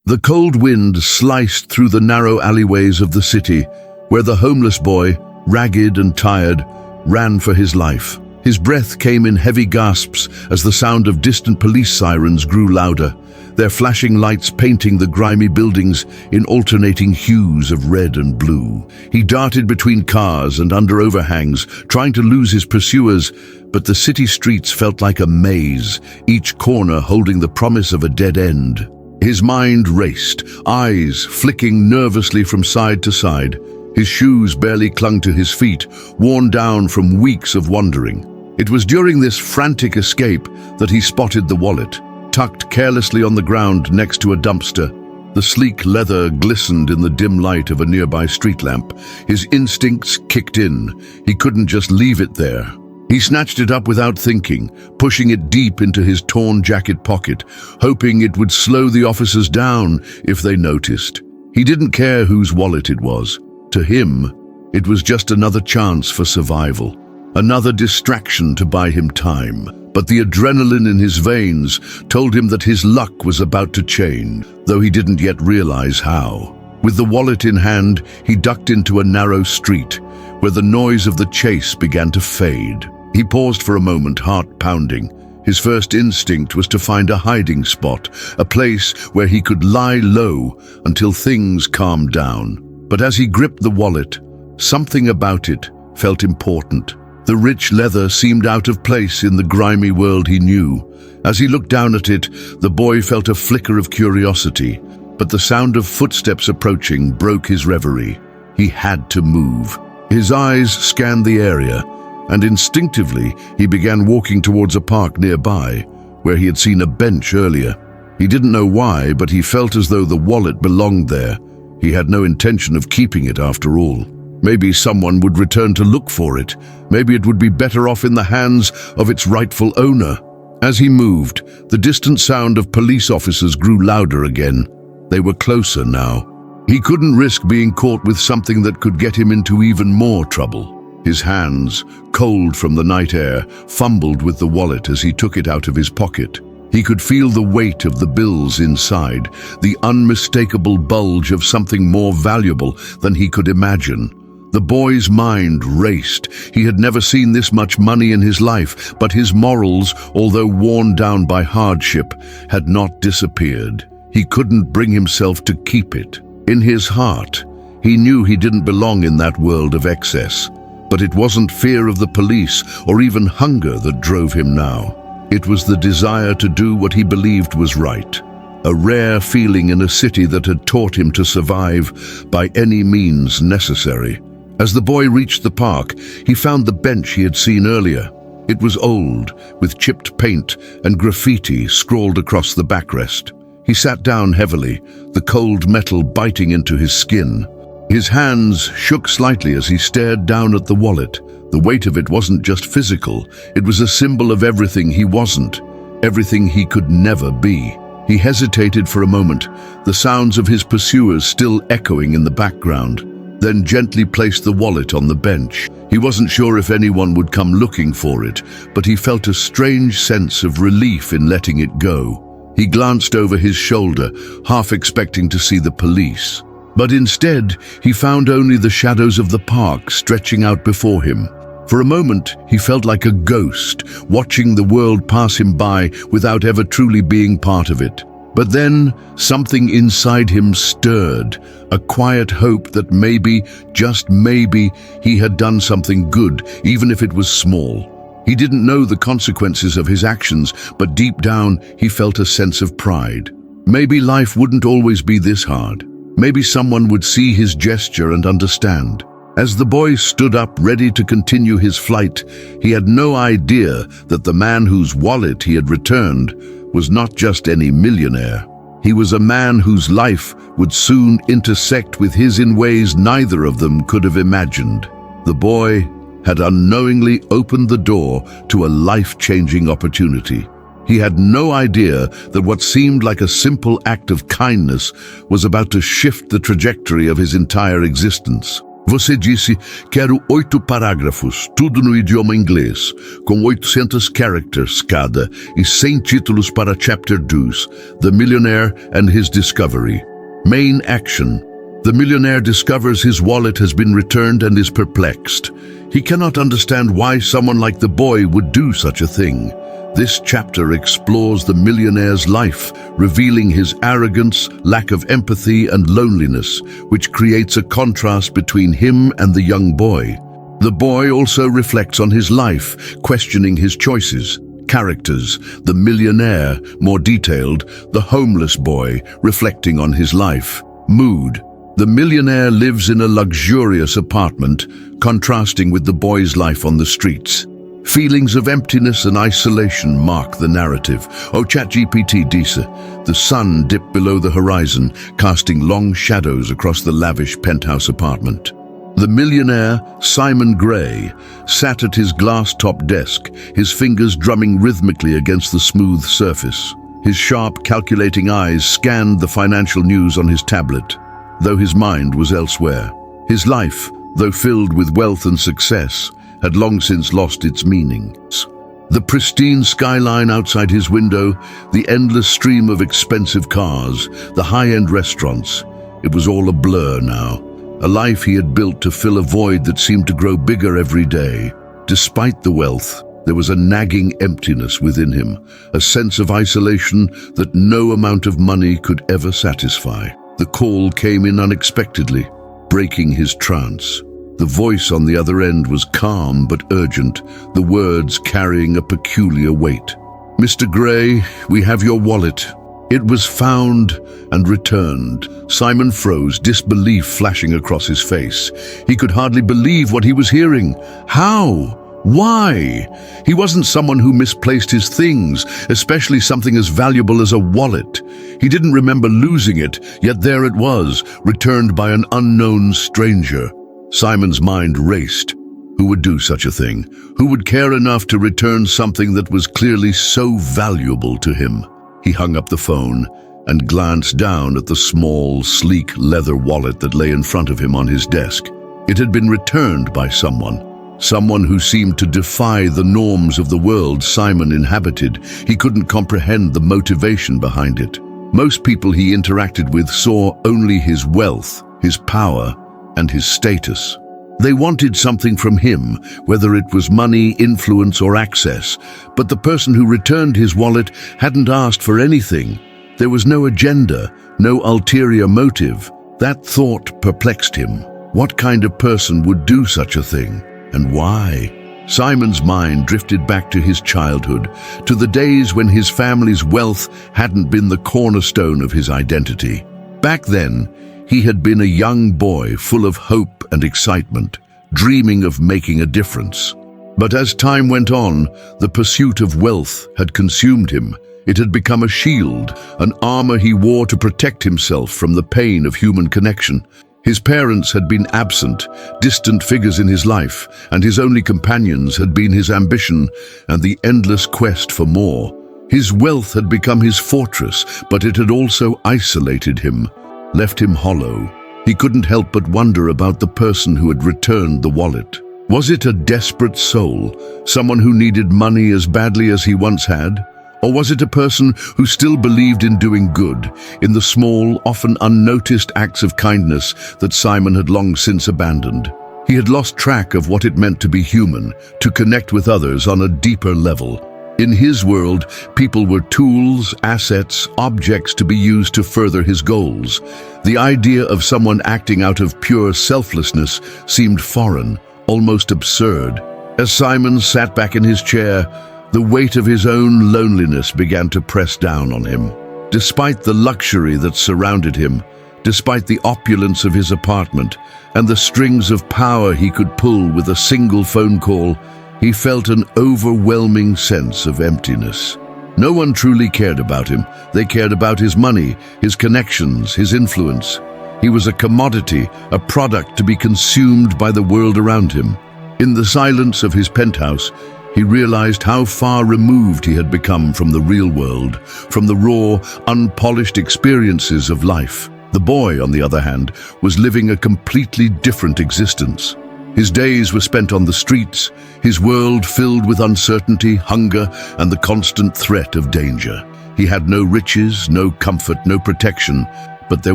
The cold wind sliced through the narrow alleyways of the city, where the homeless boy, ragged and tired, ran for his life. His breath came in heavy gasps as the sound of distant police sirens grew louder, their flashing lights painting the grimy buildings in alternating hues of red and blue. He darted between cars and under overhangs, trying to lose his pursuers, but the city streets felt like a maze, each corner holding the promise of a dead end. His mind raced, eyes flicking nervously from side to side. His shoes barely clung to his feet, worn down from weeks of wandering. It was during this frantic escape that he spotted the wallet, tucked carelessly on the ground next to a dumpster. The sleek leather glistened in the dim light of a nearby street lamp. His instincts kicked in. He couldn't just leave it there. He snatched it up without thinking, pushing it deep into his torn jacket pocket, hoping it would slow the officers down if they noticed. He didn't care whose wallet it was. To him, it was just another chance for survival, another distraction to buy him time. But the adrenaline in his veins told him that his luck was about to change, though he didn't yet realize how. With the wallet in hand, he ducked into a narrow street, where the noise of the chase began to fade. He paused for a moment, heart pounding. His first instinct was to find a hiding spot, a place where he could lie low until things calmed down. But as he gripped the wallet, something about it felt important. The rich leather seemed out of place in the grimy world he knew. As he looked down at it, the boy felt a flicker of curiosity, but the sound of footsteps approaching broke his reverie. He had to move. His eyes scanned the area, and instinctively he began walking towards a park nearby, where he had seen a bench earlier. He didn't know why, but he felt as though the wallet belonged there. He had no intention of keeping it after all. Maybe someone would return to look for it. Maybe it would be better off in the hands of its rightful owner. As he moved, the distant sound of police officers grew louder again. They were closer now. He couldn't risk being caught with something that could get him into even more trouble. His hands, cold from the night air, fumbled with the wallet as he took it out of his pocket. He could feel the weight of the bills inside, the unmistakable bulge of something more valuable than he could imagine. The boy's mind raced. He had never seen this much money in his life, but his morals, although worn down by hardship, had not disappeared. He couldn't bring himself to keep it. In his heart, he knew he didn't belong in that world of excess. But it wasn't fear of the police or even hunger that drove him now. It was the desire to do what he believed was right. A rare feeling in a city that had taught him to survive by any means necessary. As the boy reached the park, he found the bench he had seen earlier. It was old, with chipped paint and graffiti scrawled across the backrest. He sat down heavily, the cold metal biting into his skin. His hands shook slightly as he stared down at the wallet. The weight of it wasn't just physical, it was a symbol of everything he wasn't, everything he could never be. He hesitated for a moment, the sounds of his pursuers still echoing in the background, then gently placed the wallet on the bench. He wasn't sure if anyone would come looking for it, but he felt a strange sense of relief in letting it go. He glanced over his shoulder, half expecting to see the police. But instead, he found only the shadows of the park stretching out before him. For a moment, he felt like a ghost, watching the world pass him by without ever truly being part of it. But then, something inside him stirred, a quiet hope that maybe, just maybe, he had done something good, even if it was small. He didn't know the consequences of his actions, but deep down, he felt a sense of pride. Maybe life wouldn't always be this hard. Maybe someone would see his gesture and understand. As the boy stood up ready to continue his flight, he had no idea that the man whose wallet he had returned was not just any millionaire. He was a man whose life would soon intersect with his in ways neither of them could have imagined. The boy had unknowingly opened the door to a life-changing opportunity. He had no idea that what seemed like a simple act of kindness was about to shift the trajectory of his entire existence. Você disse, quero 8 parágrafos, tudo no idioma inglês, com 800 characters cada e 100 títulos para Chapter 2, The Millionaire and His Discovery. Main action. The millionaire discovers his wallet has been returned and is perplexed. He cannot understand why someone like the boy would do such a thing. This chapter explores the millionaire's life, revealing his arrogance, lack of empathy, and loneliness, which creates a contrast between him and the young boy. The boy also reflects on his life, questioning his choices. Characters: the millionaire, more detailed; the homeless boy, reflecting on his life. Mood: the millionaire lives in a luxurious apartment, contrasting with the boy's life on the streets. Feelings of emptiness and isolation mark the narrative. Oh, ChatGPT disse, the sun dipped below the horizon, casting long shadows across the lavish penthouse apartment. The millionaire, Simon Gray, sat at his glass-topped desk, his fingers drumming rhythmically against the smooth surface. His sharp, calculating eyes scanned the financial news on his tablet, though his mind was elsewhere. His life, though filled with wealth and success, had long since lost its meanings. The pristine skyline outside his window, the endless stream of expensive cars, the high-end restaurants, it was all a blur now. A life he had built to fill a void that seemed to grow bigger every day. Despite the wealth, there was a nagging emptiness within him, a sense of isolation that no amount of money could ever satisfy. The call came in unexpectedly, breaking his trance. The voice on the other end was calm but urgent, the words carrying a peculiar weight. "Mr. Gray, we have your wallet." It was found and returned. Simon froze, disbelief flashing across his face. He could hardly believe what he was hearing. How? Why? He wasn't someone who misplaced his things, especially something as valuable as a wallet. He didn't remember losing it, yet there it was, returned by an unknown stranger. Simon's mind raced. Who would do such a thing? Who would care enough to return something that was clearly so valuable to him? He hung up the phone and glanced down at the small, sleek leather wallet that lay in front of him on his desk. It had been returned by someone who seemed to defy the norms of the world Simon inhabited. He couldn't comprehend the motivation behind it. Most people he interacted with saw only his wealth, his power, and his status. They wanted something from him, whether it was money, influence, or access. But the person who returned his wallet hadn't asked for anything. There was no agenda, no ulterior motive. That thought perplexed him. What kind of person would do such a thing? And why? Simon's mind drifted back to his childhood, to the days when his family's wealth hadn't been the cornerstone of his identity. Back then, he had been a young boy full of hope and excitement, dreaming of making a difference. But as time went on, the pursuit of wealth had consumed him. It had become a shield, an armor he wore to protect himself from the pain of human connection. His parents had been absent, distant figures in his life, and his only companions had been his ambition and the endless quest for more. His wealth had become his fortress, but it had also isolated him, left him hollow. He couldn't help but wonder about the person who had returned the wallet. Was it a desperate soul, someone who needed money as badly as he once had? Or was it a person who still believed in doing good, in the small, often unnoticed acts of kindness that Simon had long since abandoned? He had lost track of what it meant to be human, to connect with others on a deeper level. In his world, people were tools, assets, objects to be used to further his goals. The idea of someone acting out of pure selflessness seemed foreign, almost absurd. As Simon sat back in his chair, the weight of his own loneliness began to press down on him. Despite the luxury that surrounded him, despite the opulence of his apartment, and the strings of power he could pull with a single phone call, he felt an overwhelming sense of emptiness. No one truly cared about him. They cared about his money, his connections, his influence. He was a commodity, a product to be consumed by the world around him. In the silence of his penthouse, he realized how far removed he had become from the real world, from the raw, unpolished experiences of life. The boy, on the other hand, was living a completely different existence. His days were spent on the streets, his world filled with uncertainty, hunger, and the constant threat of danger. He had no riches, no comfort, no protection, but there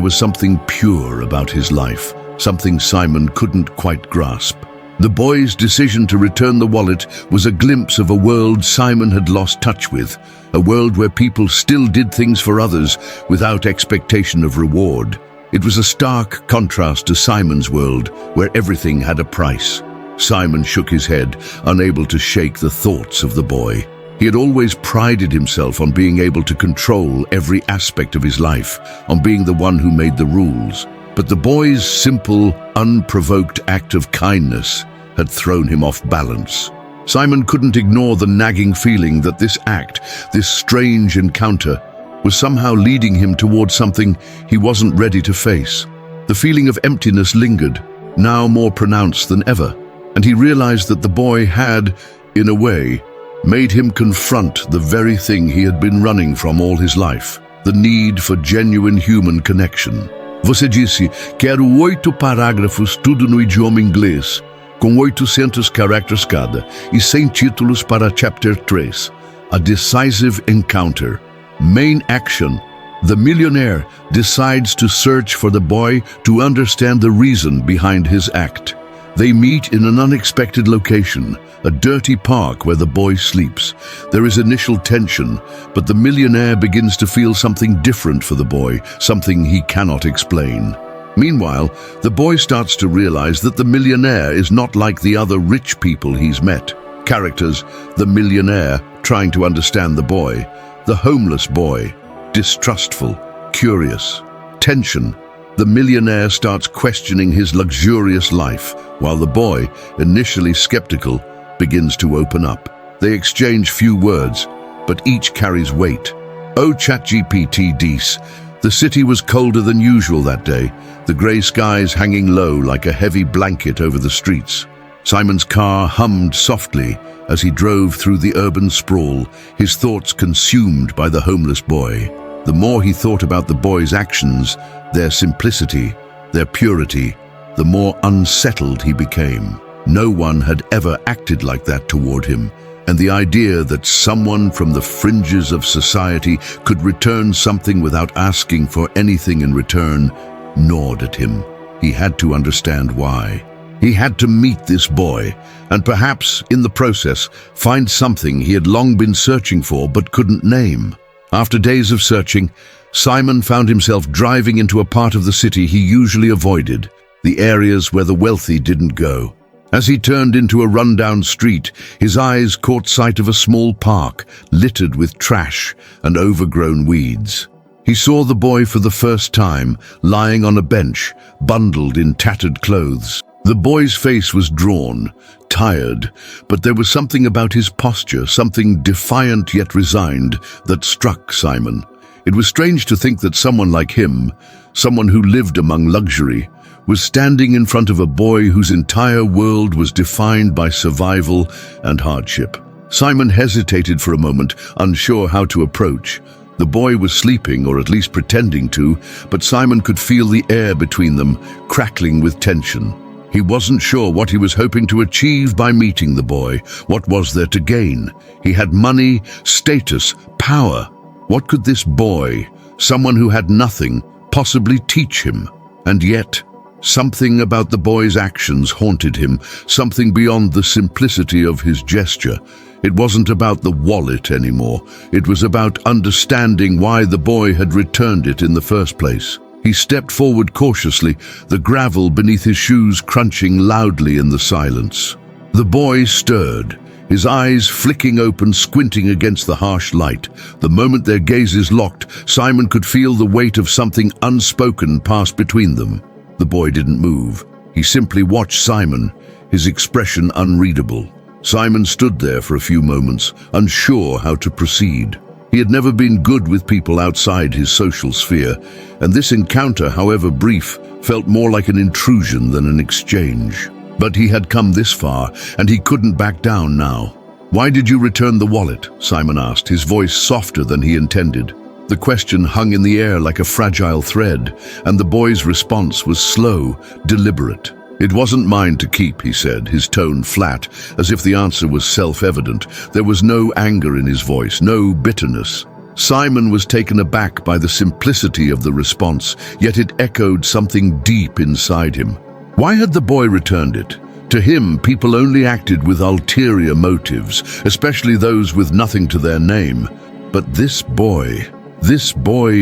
was something pure about his life, something Simon couldn't quite grasp. The boy's decision to return the wallet was a glimpse of a world Simon had lost touch with, a world where people still did things for others without expectation of reward. It was a stark contrast to Simon's world, where everything had a price. Simon shook his head, unable to shake the thoughts of the boy. He had always prided himself on being able to control every aspect of his life, on being the one who made the rules. But the boy's simple, unprovoked act of kindness had thrown him off balance. Simon couldn't ignore the nagging feeling that this act, this strange encounter, was somehow leading him towards something he wasn't ready to face. The feeling of emptiness lingered, now more pronounced than ever, and he realized that the boy had, in a way, made him confront the very thing he had been running from all his life, the need for genuine human connection. Você disse, quero 8 parágrafos, tudo no idioma inglês, com 800 characters cada, e 100 títulos para Chapter 3. A decisive encounter. Main action. The millionaire decides to search for the boy to understand the reason behind his act. They meet in an unexpected location, a dirty park where the boy sleeps. There is initial tension, but the millionaire begins to feel something different for the boy, something he cannot explain. Meanwhile, the boy starts to realize that the millionaire is not like the other rich people he's met. Characters: the millionaire, trying to understand the boy; the homeless boy, distrustful, curious. Tension. The millionaire starts questioning his luxurious life, while the boy, initially skeptical, begins to open up. They exchange few words, but each carries weight. Oh, ChatGPT Dees. The city was colder than usual that day, the grey skies hanging low like a heavy blanket over the streets. Simon's car hummed softly as he drove through the urban sprawl, his thoughts consumed by the homeless boy. The more he thought about the boy's actions, their simplicity, their purity, the more unsettled he became. No one had ever acted like that toward him, and the idea that someone from the fringes of society could return something without asking for anything in return gnawed at him. He had to understand why. He had to meet this boy, and perhaps, in the process, find something he had long been searching for but couldn't name. After days of searching, Simon found himself driving into a part of the city he usually avoided, the areas where the wealthy didn't go. As he turned into a rundown street, his eyes caught sight of a small park littered with trash and overgrown weeds. He saw the boy for the first time, lying on a bench, bundled in tattered clothes. The boy's face was drawn, tired, but there was something about his posture, something defiant yet resigned, that struck Simon. It was strange to think that someone like him, someone who lived among luxury, was standing in front of a boy whose entire world was defined by survival and hardship. Simon hesitated for a moment, unsure how to approach. The boy was sleeping, or at least pretending to, but Simon could feel the air between them, crackling with tension. He wasn't sure what he was hoping to achieve by meeting the boy. What was there to gain? He had money, status, power. What could this boy, someone who had nothing, possibly teach him? And yet, something about the boy's actions haunted him, something beyond the simplicity of his gesture. It wasn't about the wallet anymore. It was about understanding why the boy had returned it in the first place. He stepped forward cautiously, the gravel beneath his shoes crunching loudly in the silence. The boy stirred, his eyes flicking open, squinting against the harsh light. The moment their gazes locked, Simon could feel the weight of something unspoken pass between them. The boy didn't move. He simply watched Simon, his expression unreadable. Simon stood there for a few moments, unsure how to proceed. He had never been good with people outside his social sphere, and this encounter, however brief, felt more like an intrusion than an exchange. But he had come this far, and he couldn't back down now. "Why did you return the wallet?" Simon asked, his voice softer than he intended. The question hung in the air like a fragile thread, and the boy's response was slow, deliberate. "It wasn't mine to keep," he said, his tone flat, as if the answer was self-evident. There was no anger in his voice, no bitterness. Simon was taken aback by the simplicity of the response, yet it echoed something deep inside him. Why had the boy returned it? To him, people only acted with ulterior motives, especially those with nothing to their name. But this boy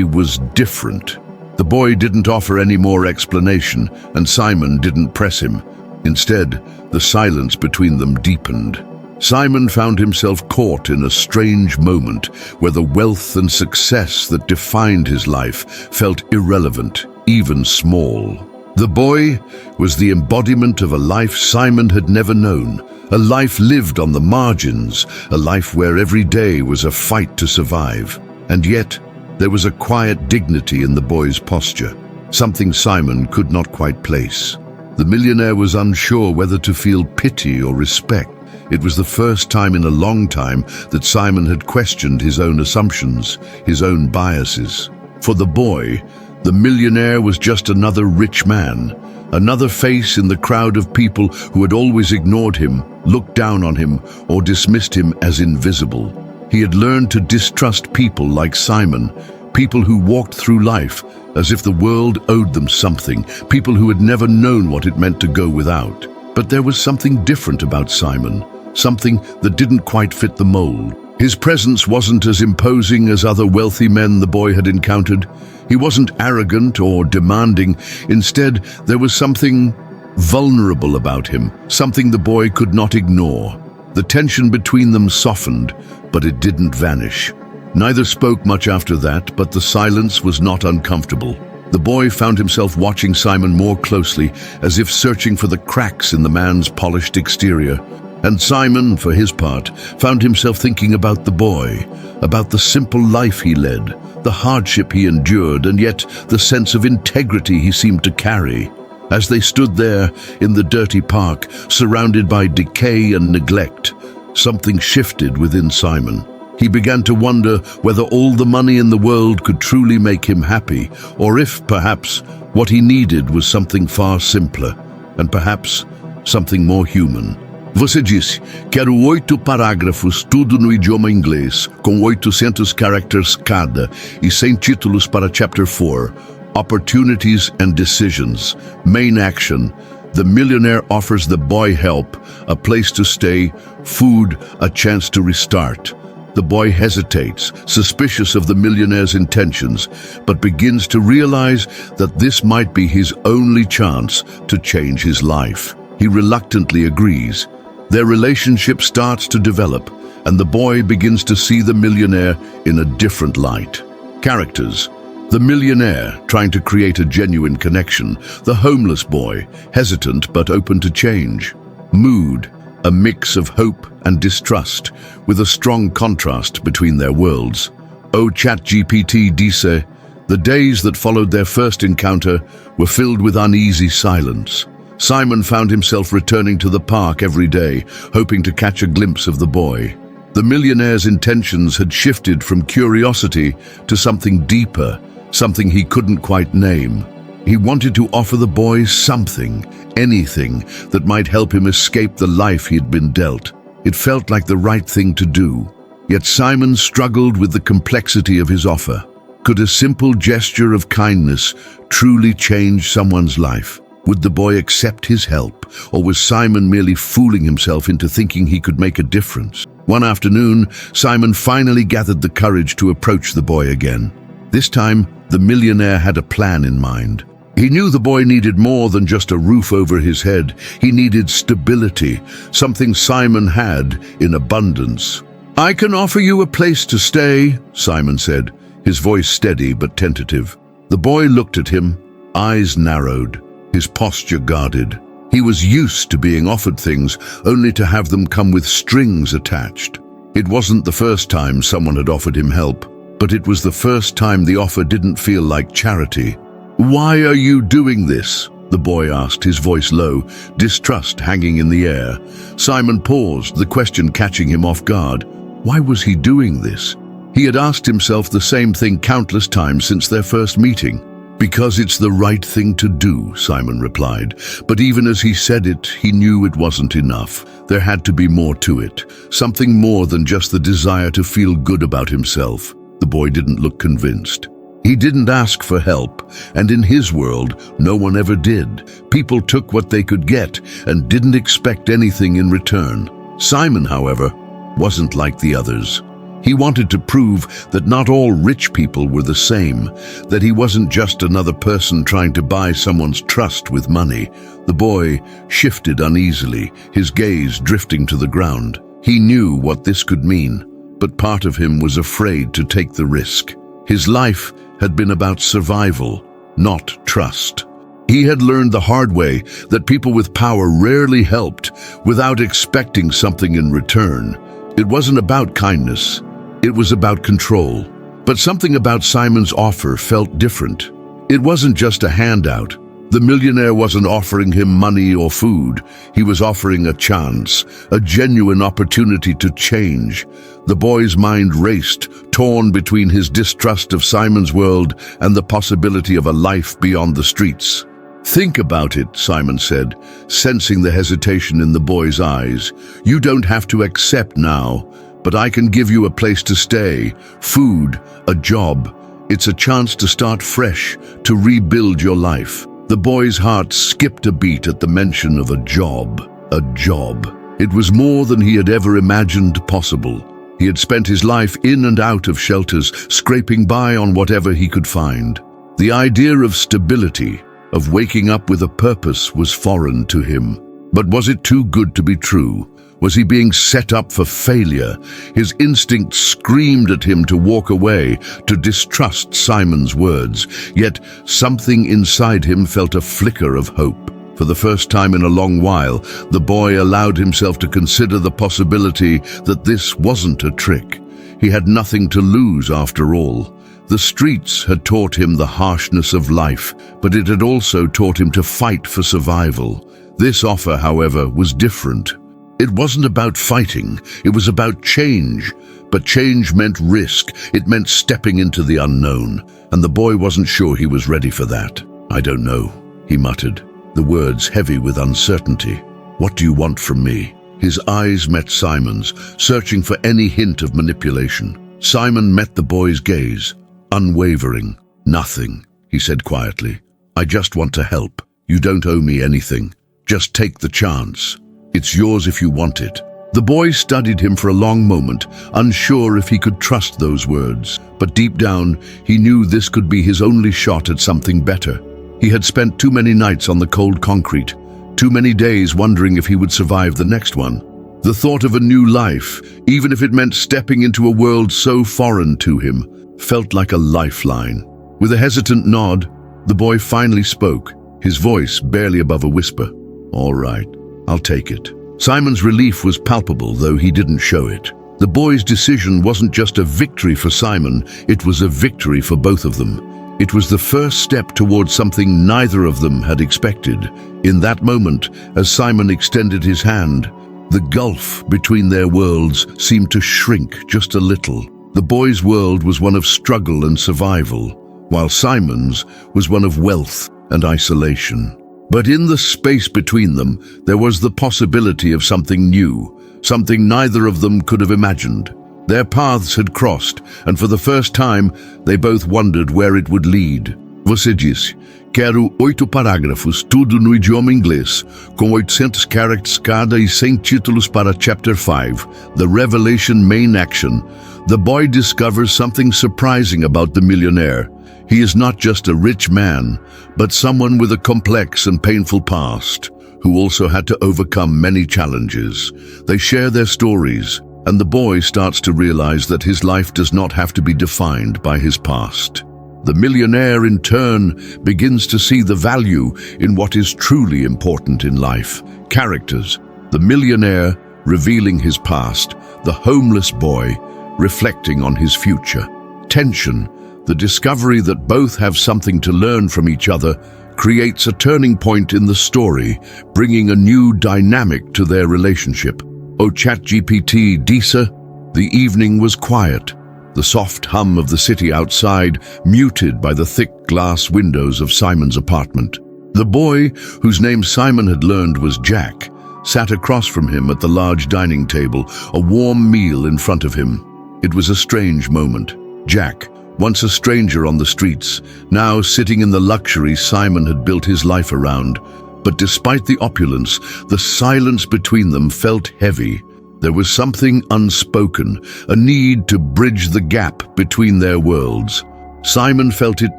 was different. The boy didn't offer any more explanation, and Simon didn't press him. Instead, the silence between them deepened. Simon found himself caught in a strange moment where the wealth and success that defined his life felt irrelevant, even small. The boy was the embodiment of a life Simon had never known, a life lived on the margins, a life where every day was a fight to survive. And yet, there was a quiet dignity in the boy's posture, something Simon could not quite place. The millionaire was unsure whether to feel pity or respect. It was the first time in a long time that Simon had questioned his own assumptions, his own biases. For the boy, the millionaire was just another rich man, another face in the crowd of people who had always ignored him, looked down on him, or dismissed him as invisible. He had learned to distrust people like Simon, people who walked through life as if the world owed them something, people who had never known what it meant to go without. But there was something different about Simon, something that didn't quite fit the mold. His presence wasn't as imposing as other wealthy men the boy had encountered. He wasn't arrogant or demanding. Instead, there was something vulnerable about him, something the boy could not ignore. The tension between them softened, but it didn't vanish. Neither spoke much after that, but the silence was not uncomfortable. The boy found himself watching Simon more closely, as if searching for the cracks in the man's polished exterior. And Simon, for his part, found himself thinking about the boy, about the simple life he led, the hardship he endured, and yet the sense of integrity he seemed to carry. As they stood there in the dirty park, surrounded by decay and neglect, something shifted within Simon. He began to wonder whether all the money in the world could truly make him happy, or if, perhaps, what he needed was something far simpler, and perhaps something more human. Você disse, quero 8 parágrafos, tudo no idioma inglês, com 800 characters cada, e 100 títulos para Chapter 4, Opportunities and Decisions. Main action. The millionaire offers the boy help, a place to stay, food, a chance to restart. The boy hesitates, suspicious of the millionaire's intentions, but begins to realize that this might be his only chance to change his life. He reluctantly agrees. Their relationship starts to develop, and the boy begins to see the millionaire in a different light. Characters. The millionaire, trying to create a genuine connection. The homeless boy, hesitant but open to change. Mood. A mix of hope and distrust, with a strong contrast between their worlds. Oh, ChatGPT dice, the days that followed their first encounter were filled with uneasy silence. Simon found himself returning to the park every day, hoping to catch a glimpse of the boy. The millionaire's intentions had shifted from curiosity to something deeper, something he couldn't quite name. He wanted to offer the boy something, anything, that might help him escape the life he had been dealt. It felt like the right thing to do. Yet Simon struggled with the complexity of his offer. Could a simple gesture of kindness truly change someone's life? Would the boy accept his help, or was Simon merely fooling himself into thinking he could make a difference? One afternoon, Simon finally gathered the courage to approach the boy again. This time, the millionaire had a plan in mind. He knew the boy needed more than just a roof over his head. He needed stability, something Simon had in abundance. "I can offer you a place to stay," Simon said, his voice steady but tentative. The boy looked at him, eyes narrowed, his posture guarded. He was used to being offered things, only to have them come with strings attached. It wasn't the first time someone had offered him help, but it was the first time the offer didn't feel like charity. "Why are you doing this?" the boy asked, his voice low, distrust hanging in the air. Simon paused, the question catching him off guard. Why was he doing this? He had asked himself the same thing countless times since their first meeting. "Because it's the right thing to do," Simon replied. But even as he said it, he knew it wasn't enough. There had to be more to it, something more than just the desire to feel good about himself. The boy didn't look convinced. He didn't ask for help, and in his world, no one ever did. People took what they could get and didn't expect anything in return. Simon, however, wasn't like the others. He wanted to prove that not all rich people were the same, that he wasn't just another person trying to buy someone's trust with money. The boy shifted uneasily, his gaze drifting to the ground. He knew what this could mean, but part of him was afraid to take the risk. His life had been about survival, not trust. He had learned the hard way that people with power rarely helped without expecting something in return. It wasn't about kindness. It was about control. But something about Simon's offer felt different. It wasn't just a handout. The millionaire wasn't offering him money or food. He was offering a chance, a genuine opportunity to change. The boy's mind raced, torn between his distrust of Simon's world and the possibility of a life beyond the streets. "Think about it," Simon said, sensing the hesitation in the boy's eyes. "You don't have to accept now, but I can give you a place to stay, food, a job. It's a chance to start fresh, to rebuild your life." The boy's heart skipped a beat at the mention of a job. A job. It was more than he had ever imagined possible. He had spent his life in and out of shelters, scraping by on whatever he could find. The idea of stability, of waking up with a purpose, was foreign to him. But was it too good to be true? Was he being set up for failure? His instinct screamed at him to walk away, to distrust Simon's words. Yet something inside him felt a flicker of hope. For the first time in a long while, the boy allowed himself to consider the possibility that this wasn't a trick. He had nothing to lose after all. The streets had taught him the harshness of life, but it had also taught him to fight for survival. This offer, however, was different. It wasn't about fighting, it was about change. But change meant risk, it meant stepping into the unknown, and the boy wasn't sure he was ready for that. "I don't know," he muttered, the words heavy with uncertainty. "What do you want from me?" His eyes met Simon's, searching for any hint of manipulation. Simon met the boy's gaze, unwavering. "Nothing," he said quietly. "I just want to help. You don't owe me anything. Just take the chance. It's yours if you want it." The boy studied him for a long moment, unsure if he could trust those words. But deep down, he knew this could be his only shot at something better. He had spent too many nights on the cold concrete, too many days wondering if he would survive the next one. The thought of a new life, even if it meant stepping into a world so foreign to him, felt like a lifeline. With a hesitant nod, the boy finally spoke, his voice barely above a whisper. "All right, I'll take it." Simon's relief was palpable, though he didn't show it. The boy's decision wasn't just a victory for Simon, it was a victory for both of them. It was the first step towards something neither of them had expected. In that moment, as Simon extended his hand, the gulf between their worlds seemed to shrink just a little. The boy's world was one of struggle and survival, while Simon's was one of wealth and isolation. But in the space between them, there was the possibility of something new, something neither of them could have imagined. Their paths had crossed, and for the first time, they both wondered where it would lead. Você disse, quero 8 parágrafos, tudo no idioma inglês, com 800 characters cada e 100 títulos para Chapter 5, The Revelation Main Action. The boy discovers something surprising about the millionaire. He is not just a rich man, but someone with a complex and painful past, who also had to overcome many challenges. They share their stories, and the boy starts to realize that his life does not have to be defined by his past. The millionaire, in turn, begins to see the value in what is truly important in life. Characters. The millionaire, revealing his past. The homeless boy, reflecting on his future. Tension. The discovery that both have something to learn from each other creates a turning point in the story, bringing a new dynamic to their relationship. O ChatGPT, Disa, the evening was quiet. the soft hum of the city outside muted by the thick glass windows of Simon's apartment. The boy, whose name Simon had learned was Jack, sat across from him at the large dining table, a warm meal in front of him. It was a strange moment. Jack, once a stranger on the streets, now sitting in the luxury Simon had built his life around. But despite the opulence, the silence between them felt heavy. There was something unspoken, a need to bridge the gap between their worlds. Simon felt it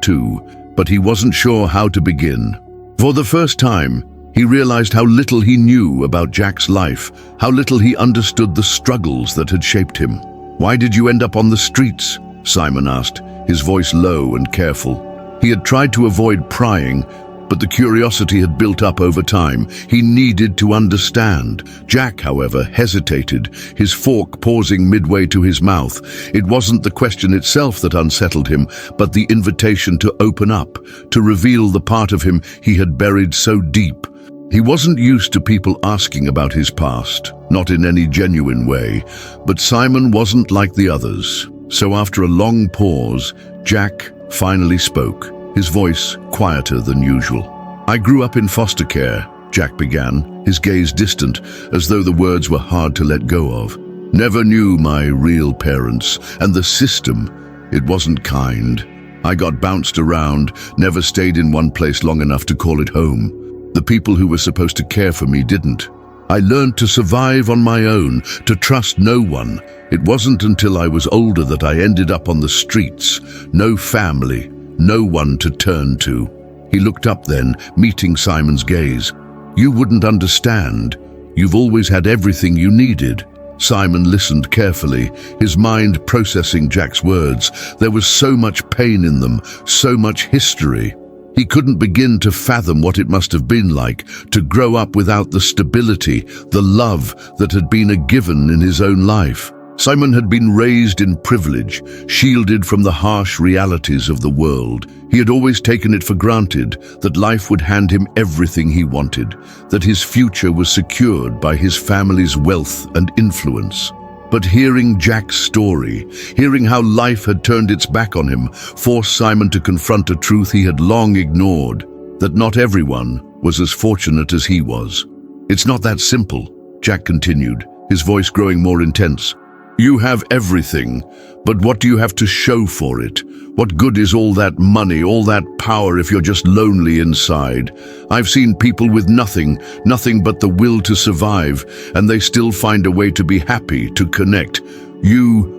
too, but he wasn't sure how to begin. For the first time, he realized how little he knew about Jack's life, how little he understood the struggles that had shaped him. "Why did you end up on the streets?" Simon asked, his voice low and careful. He had tried to avoid prying, but the curiosity had built up over time. He needed to understand. Jack, however, hesitated, his fork pausing midway to his mouth. It wasn't the question itself that unsettled him, but the invitation to open up, to reveal the part of him he had buried so deep. He wasn't used to people asking about his past, not in any genuine way, but Simon wasn't like the others. So after a long pause, Jack finally spoke, his voice quieter than usual. "I grew up in foster care," Jack began, his gaze distant, as though the words were hard to let go of. "Never knew my real parents, and the system, it wasn't kind. I got bounced around, never stayed in one place long enough to call it home. The people who were supposed to care for me didn't. I learned to survive on my own, to trust no one. It wasn't until I was older that I ended up on the streets. No family, no one to turn to." He looked up then, meeting Simon's gaze. "You wouldn't understand. You've always had everything you needed." Simon listened carefully, his mind processing Jack's words. There was so much pain in them, so much history. He couldn't begin to fathom what it must have been like to grow up without the stability, the love that had been a given in his own life. Simon had been raised in privilege, shielded from the harsh realities of the world. He had always taken it for granted that life would hand him everything he wanted, that his future was secured by his family's wealth and influence. But hearing Jack's story, hearing how life had turned its back on him, forced Simon to confront a truth he had long ignored, that not everyone was as fortunate as he was. "It's not that simple," Jack continued, his voice growing more intense. "You have everything, but what do you have to show for it? What good is all that money, all that power if you're just lonely inside? I've seen people with nothing but the will to survive, and they still find a way to be happy, to connect. You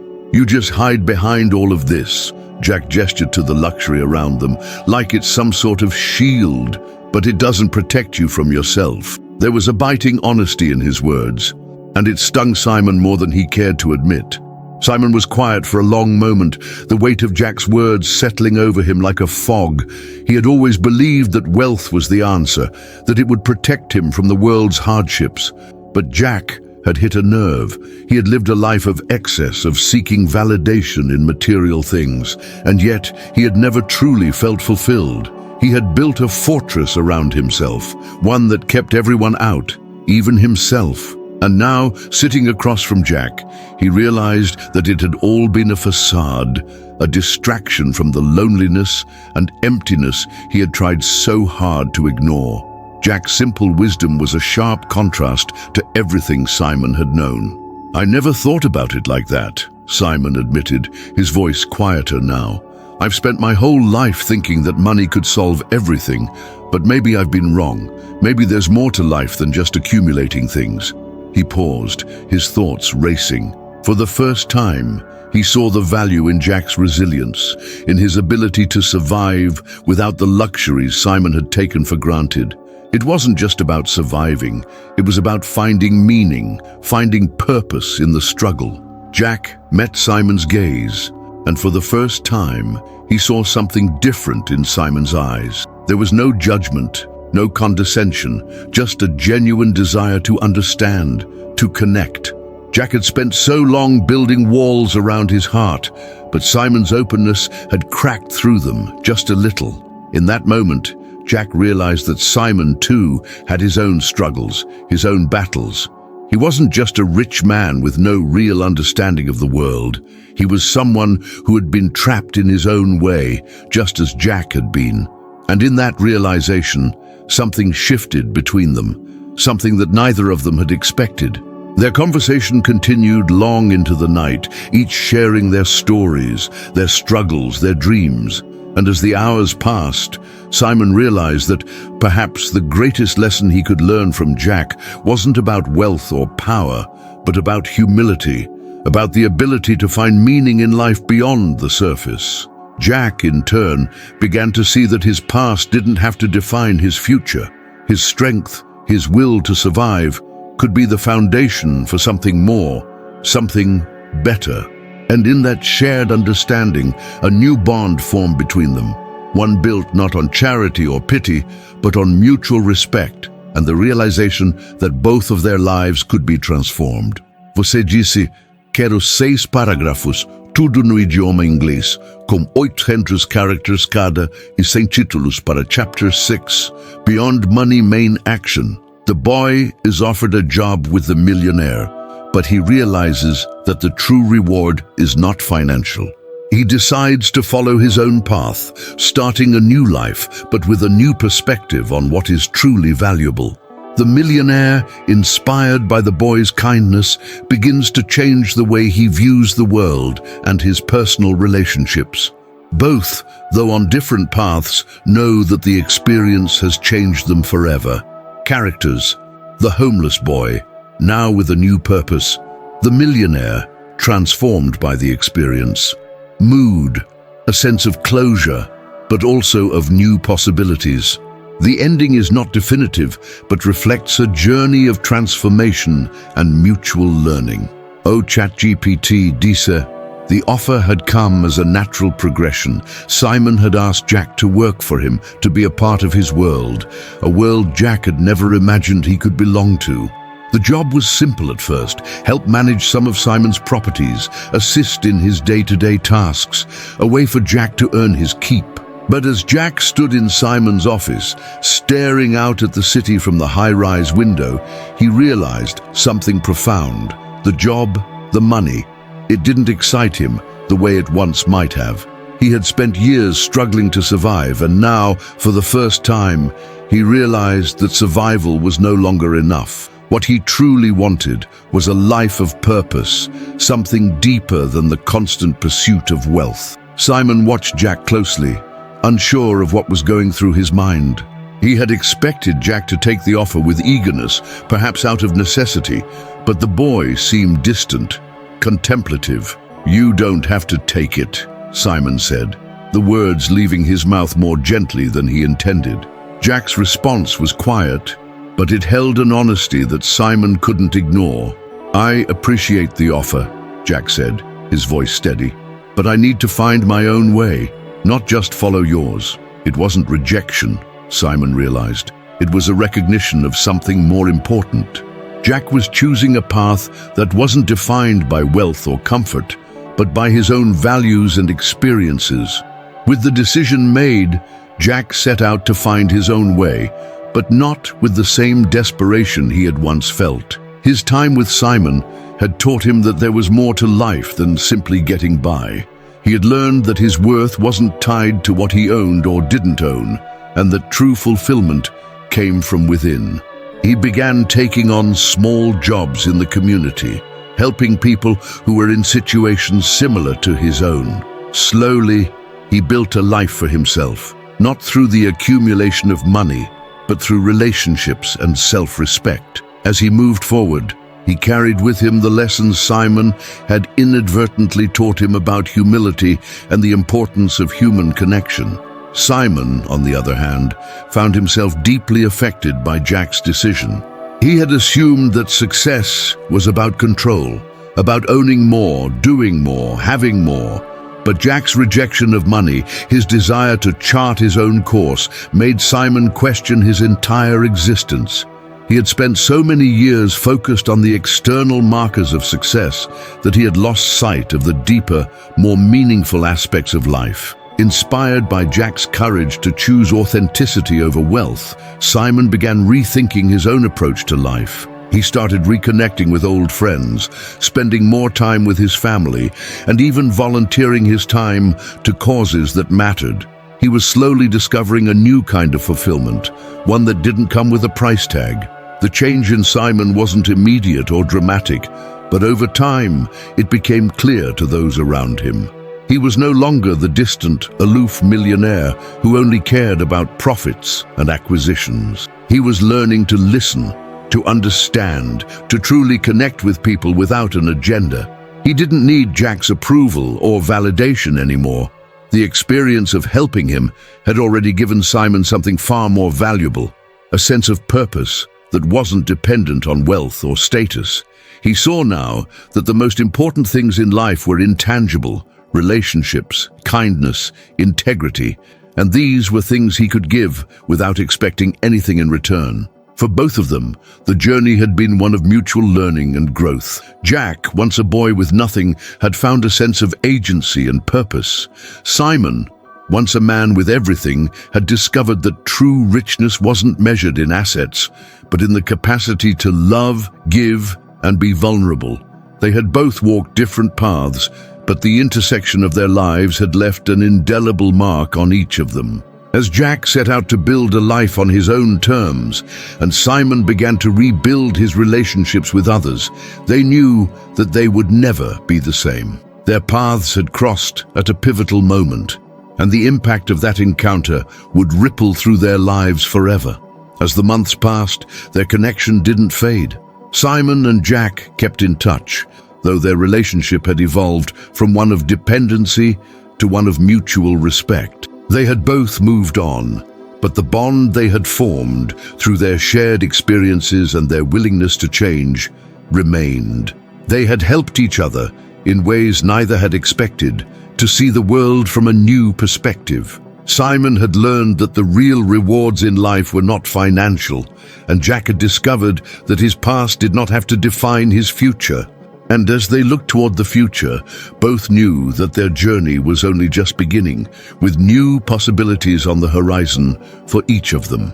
just hide behind all of this." Jack gestured to the luxury around them, "like it's some sort of shield, but it doesn't protect you from yourself." There was a biting honesty in his words, and it stung Simon more than he cared to admit. Simon was quiet for a long moment, the weight of Jack's words settling over him like a fog. He had always believed that wealth was the answer, that it would protect him from the world's hardships. But Jack had hit a nerve. He had lived a life of excess, of seeking validation in material things, and yet he had never truly felt fulfilled. He had built a fortress around himself, one that kept everyone out, even himself. And now, sitting across from Jack, he realized that it had all been a facade, a distraction from the loneliness and emptiness he had tried so hard to ignore. Jack's simple wisdom was a sharp contrast to everything Simon had known. "I never thought about it like that," Simon admitted, his voice quieter now. "I've spent my whole life thinking that money could solve everything, but maybe I've been wrong. Maybe there's more to life than just accumulating things." He paused, his thoughts racing. For the first time, he saw the value in Jack's resilience, in his ability to survive without the luxuries Simon had taken for granted. It wasn't just about surviving, it was about finding meaning, finding purpose in the struggle. Jack met Simon's gaze, and for the first time, he saw something different in Simon's eyes. There was no judgment, no condescension, just a genuine desire to understand, to connect. Jack had spent so long building walls around his heart, but Simon's openness had cracked through them just a little. In that moment, Jack realized that Simon, too, had his own struggles, his own battles. He wasn't just a rich man with no real understanding of the world. He was someone who had been trapped in his own way, just as Jack had been. And in that realization, something shifted between them, something that neither of them had expected. Their conversation continued long into the night, each sharing their stories, their struggles, their dreams. And as the hours passed, Simon realized that perhaps the greatest lesson he could learn from Jack wasn't about wealth or power, but about humility, about the ability to find meaning in life beyond the surface. Jack, in turn, began to see that his past didn't have to define his future. His strength, his will to survive, could be the foundation for something more, something better. And in that shared understanding, a new bond formed between them, one built not on charity or pity, but on mutual respect and the realization that both of their lives could be transformed. Você disse, quero 6 parágrafos, tudo no idioma inglês, com 800 characters cada e sem títulos para Chapter 6, Beyond Money Main Action. The boy is offered a job with the millionaire, but he realizes that the true reward is not financial. He decides to follow his own path, starting a new life, but with a new perspective on what is truly valuable. The millionaire, inspired by the boy's kindness, begins to change the way he views the world and his personal relationships. Both, though on different paths, know that the experience has changed them forever. Characters: the homeless boy, now with a new purpose; the millionaire, transformed by the experience. Mood: a sense of closure, but also of new possibilities. The ending is not definitive, but reflects a journey of transformation and mutual learning. Oh, ChatGPT disse, the offer had come as a natural progression. Simon had asked Jack to work for him, to be a part of his world, a world Jack had never imagined he could belong to. The job was simple at first: help manage some of Simon's properties, assist in his day-to-day tasks, a way for Jack to earn his keep. But as Jack stood in Simon's office, staring out at the city from the high-rise window, he realized something profound. The job, the money. It didn't excite him the way it once might have. He had spent years struggling to survive, and now, for the first time, he realized that survival was no longer enough. What he truly wanted was a life of purpose, something deeper than the constant pursuit of wealth. Simon watched Jack closely, unsure of what was going through his mind. He had expected Jack to take the offer with eagerness, perhaps out of necessity, but the boy seemed distant, contemplative. "You don't have to take it," Simon said, the words leaving his mouth more gently than he intended. Jack's response was quiet, but it held an honesty that Simon couldn't ignore. "I appreciate the offer," Jack said, his voice steady, "but I need to find my own way, not just follow yours." It wasn't rejection, Simon realized. It was a recognition of something more important. Jack was choosing a path that wasn't defined by wealth or comfort, but by his own values and experiences. With the decision made, Jack set out to find his own way, but not with the same desperation he had once felt. His time with Simon had taught him that there was more to life than simply getting by. He had learned that his worth wasn't tied to what he owned or didn't own, and that true fulfillment came from within. He began taking on small jobs in the community, helping people who were in situations similar to his own. Slowly, he built a life for himself, not through the accumulation of money, but through relationships and self-respect. As he moved forward, he carried with him the lessons Simon had inadvertently taught him about humility and the importance of human connection. Simon, on the other hand, found himself deeply affected by Jack's decision. He had assumed that success was about control, about owning more, doing more, having more. But Jack's rejection of money, his desire to chart his own course, made Simon question his entire existence. He had spent so many years focused on the external markers of success that he had lost sight of the deeper, more meaningful aspects of life. Inspired by Jack's courage to choose authenticity over wealth, Simon began rethinking his own approach to life. He started reconnecting with old friends, spending more time with his family, and even volunteering his time to causes that mattered. He was slowly discovering a new kind of fulfillment, one that didn't come with a price tag. The change in Simon wasn't immediate or dramatic, but over time, it became clear to those around him. He was no longer the distant, aloof millionaire who only cared about profits and acquisitions. He was learning to listen, to understand, to truly connect with people without an agenda. He didn't need Jack's approval or validation anymore. The experience of helping him had already given Simon something far more valuable, a sense of purpose that wasn't dependent on wealth or status. He saw now that the most important things in life were intangible: relationships, kindness, integrity, and these were things he could give without expecting anything in return. For both of them, the journey had been one of mutual learning and growth. Jack, once a boy with nothing, had found a sense of agency and purpose. Simon, once a man with everything, had discovered that true richness wasn't measured in assets, but in the capacity to love, give, and be vulnerable. They had both walked different paths, but the intersection of their lives had left an indelible mark on each of them. As Jack set out to build a life on his own terms, and Simon began to rebuild his relationships with others, they knew that they would never be the same. Their paths had crossed at a pivotal moment, and the impact of that encounter would ripple through their lives forever. As the months passed, their connection didn't fade. Simon and Jack kept in touch, though their relationship had evolved from one of dependency to one of mutual respect. They had both moved on, but the bond they had formed through their shared experiences and their willingness to change remained. They had helped each other, in ways neither had expected, to see the world from a new perspective. Simon had learned that the real rewards in life were not financial, and Jack had discovered that his past did not have to define his future. And as they looked toward the future, both knew that their journey was only just beginning, with new possibilities on the horizon for each of them.